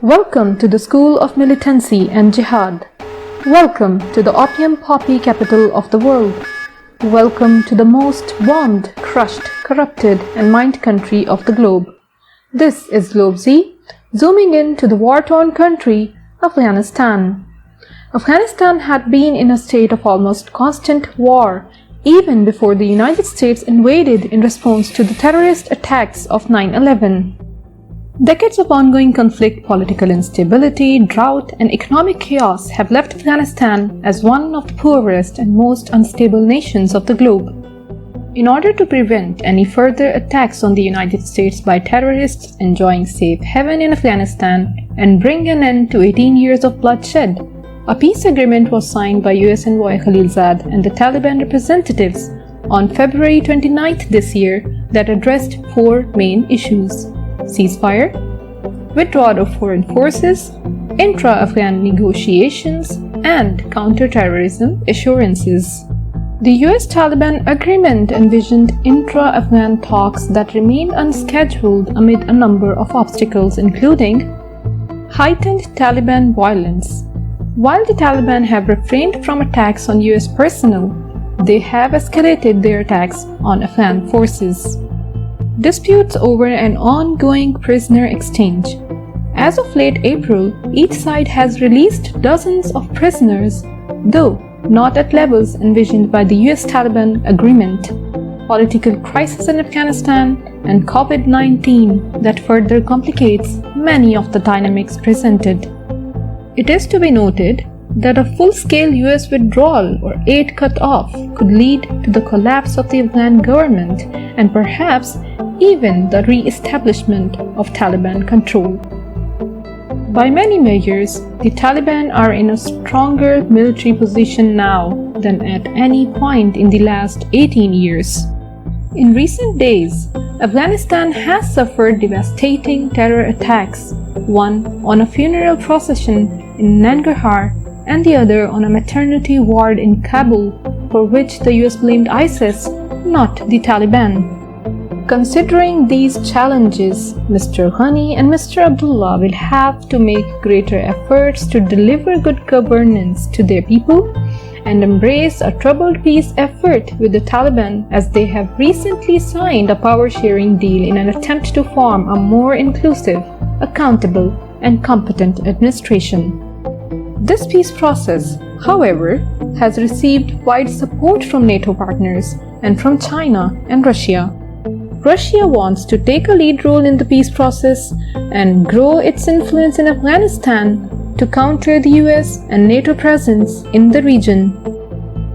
Welcome to the School of Militancy and Jihad. Welcome to the opium poppy capital of the world. Welcome to the most bombed, crushed, corrupted and mined country of the globe. This is Globe Z, zooming in to the war-torn country, Afghanistan. Afghanistan had been in a state of almost constant war, even before the United States invaded in response to the terrorist attacks of 9/11. Decades of ongoing conflict, political instability, drought, and economic chaos have left Afghanistan as one of the poorest and most unstable nations of the globe. In order to prevent any further attacks on the United States by terrorists enjoying safe haven in Afghanistan and bring an end to 18 years of bloodshed, a peace agreement was signed by US envoy Khalilzad and the Taliban representatives on February 29th this year that addressed four main issues: ceasefire, withdrawal of foreign forces, intra-Afghan negotiations, and counter-terrorism assurances. The US-Taliban agreement envisioned intra-Afghan talks that remained unscheduled amid a number of obstacles, including heightened Taliban violence. While the Taliban have refrained from attacks on US personnel, they have escalated their attacks on Afghan forces. Disputes over an ongoing prisoner exchange. As of late April, each side has released dozens of prisoners, though not at levels envisioned by the US-Taliban agreement. Political crisis in Afghanistan and COVID-19 that further complicates many of the dynamics presented. It is to be noted that a full-scale US withdrawal or aid cut-off could lead to the collapse of the Afghan government and perhaps even the re-establishment of Taliban control. By many measures, the Taliban are in a stronger military position now than at any point in the last 18 years. In recent days, Afghanistan has suffered devastating terror attacks, one on a funeral procession in Nangarhar and the other on a maternity ward in Kabul, for which the US blamed ISIS, not the Taliban. Considering these challenges, Mr. Ghani and Mr. Abdullah will have to make greater efforts to deliver good governance to their people and embrace a troubled peace effort with the Taliban, as they have recently signed a power-sharing deal in an attempt to form a more inclusive, accountable, and competent administration. This peace process, however, has received wide support from NATO partners and from China and Russia. Russia wants to take a lead role in the peace process and grow its influence in Afghanistan to counter the US and NATO presence in the region.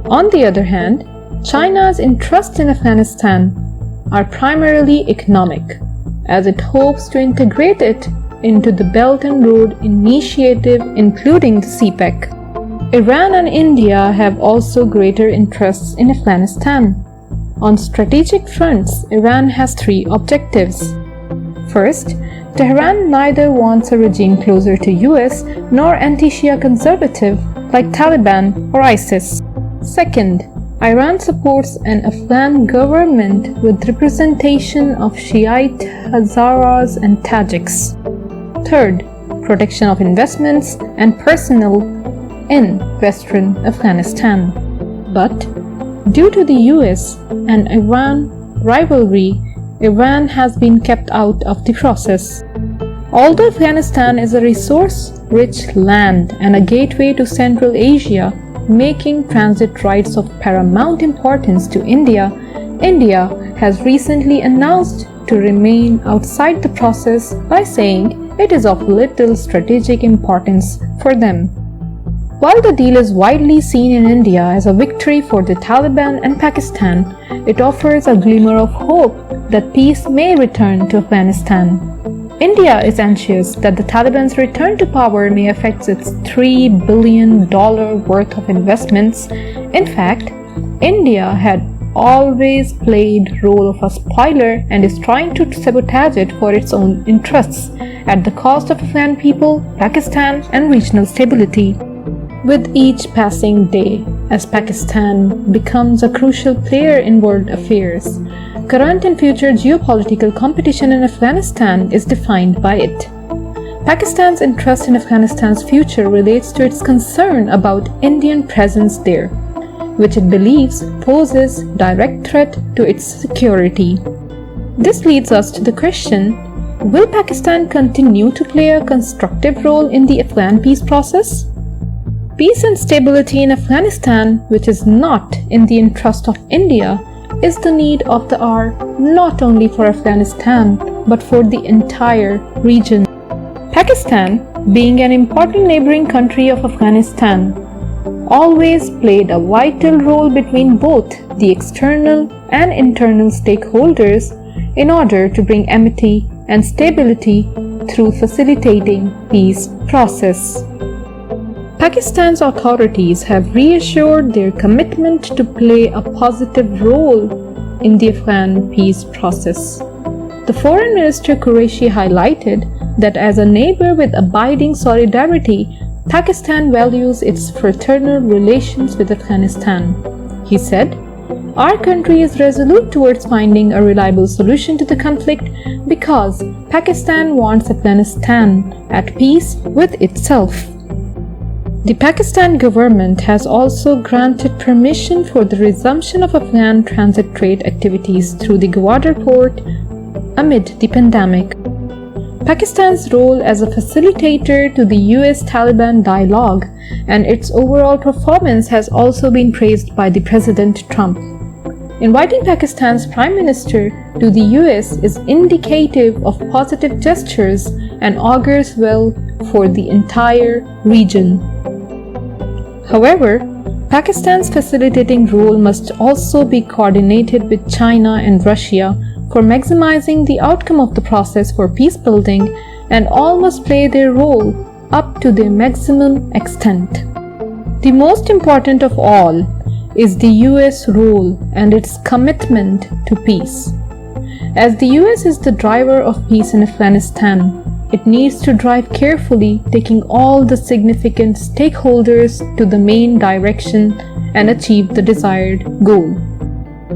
On the other hand, China's interests in Afghanistan are primarily economic, as it hopes to integrate it into the Belt and Road Initiative, including the CPEC. Iran and India have also greater interests in Afghanistan. On strategic fronts, Iran has three objectives. First, Tehran neither wants a regime closer to US nor anti-Shia conservative like Taliban or ISIS. Second, Iran supports an Afghan government with representation of Shiite Hazaras and Tajiks. Third, protection of investments and personnel in Western Afghanistan. But due to the US and Iran rivalry, Iran has been kept out of the process. Although Afghanistan is a resource-rich land and a gateway to Central Asia, making transit rights of paramount importance to India, India has recently announced to remain outside the process by saying it is of little strategic importance for them. While the deal is widely seen in India as a victory for the Taliban and Pakistan, it offers a glimmer of hope that peace may return to Afghanistan. India is anxious that the Taliban's return to power may affect its $3 billion worth of investments. In fact, India had always played role of a spoiler and is trying to sabotage it for its own interests at the cost of Afghan people, Pakistan, and regional stability. With each passing day, as Pakistan becomes a crucial player in world affairs, current and future geopolitical competition in Afghanistan is defined by it. Pakistan's interest in Afghanistan's future relates to its concern about Indian presence there, which it believes poses direct threat to its security. This leads us to the question, will Pakistan continue to play a constructive role in the Afghan peace process? Peace and stability in Afghanistan, which is not in the interest of India, is the need of the hour not only for Afghanistan but for the entire region. Pakistan, being an important neighboring country of Afghanistan, always played a vital role between both the external and internal stakeholders in order to bring amity and stability through facilitating peace process. Pakistan's authorities have reassured their commitment to play a positive role in the Afghan peace process. The Foreign Minister Qureshi highlighted that as a neighbor with abiding solidarity, Pakistan values its fraternal relations with Afghanistan. He said, "Our country is resolute towards finding a reliable solution to the conflict because Pakistan wants Afghanistan at peace with itself." The Pakistan government has also granted permission for the resumption of Afghan transit trade activities through the Gwadar port amid the pandemic. Pakistan's role as a facilitator to the US-Taliban dialogue and its overall performance has also been praised by the President Trump. Inviting Pakistan's Prime Minister to the US is indicative of positive gestures and augurs well for the entire region. However, Pakistan's facilitating role must also be coordinated with China and Russia for maximizing the outcome of the process for peace building, and all must play their role up to their maximum extent. The most important of all is the US role and its commitment to peace. As the US is the driver of peace in Afghanistan, it needs to drive carefully, taking all the significant stakeholders to the main direction and achieve the desired goal.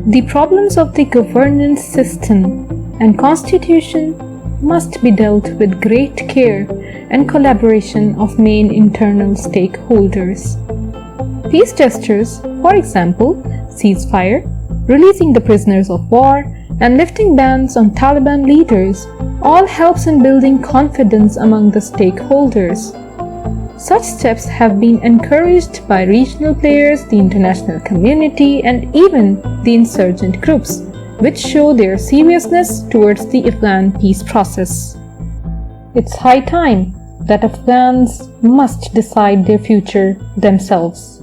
The problems of the governance system and constitution must be dealt with great care and collaboration of main internal stakeholders. Peace gestures, for example, ceasefire, releasing the prisoners of war, and lifting bans on Taliban leaders, all helps in building confidence among the stakeholders. Such steps have been encouraged by regional players, the international community, and even the insurgent groups, which show their seriousness towards the Afghan peace process. It's high time that Afghans must decide their future themselves.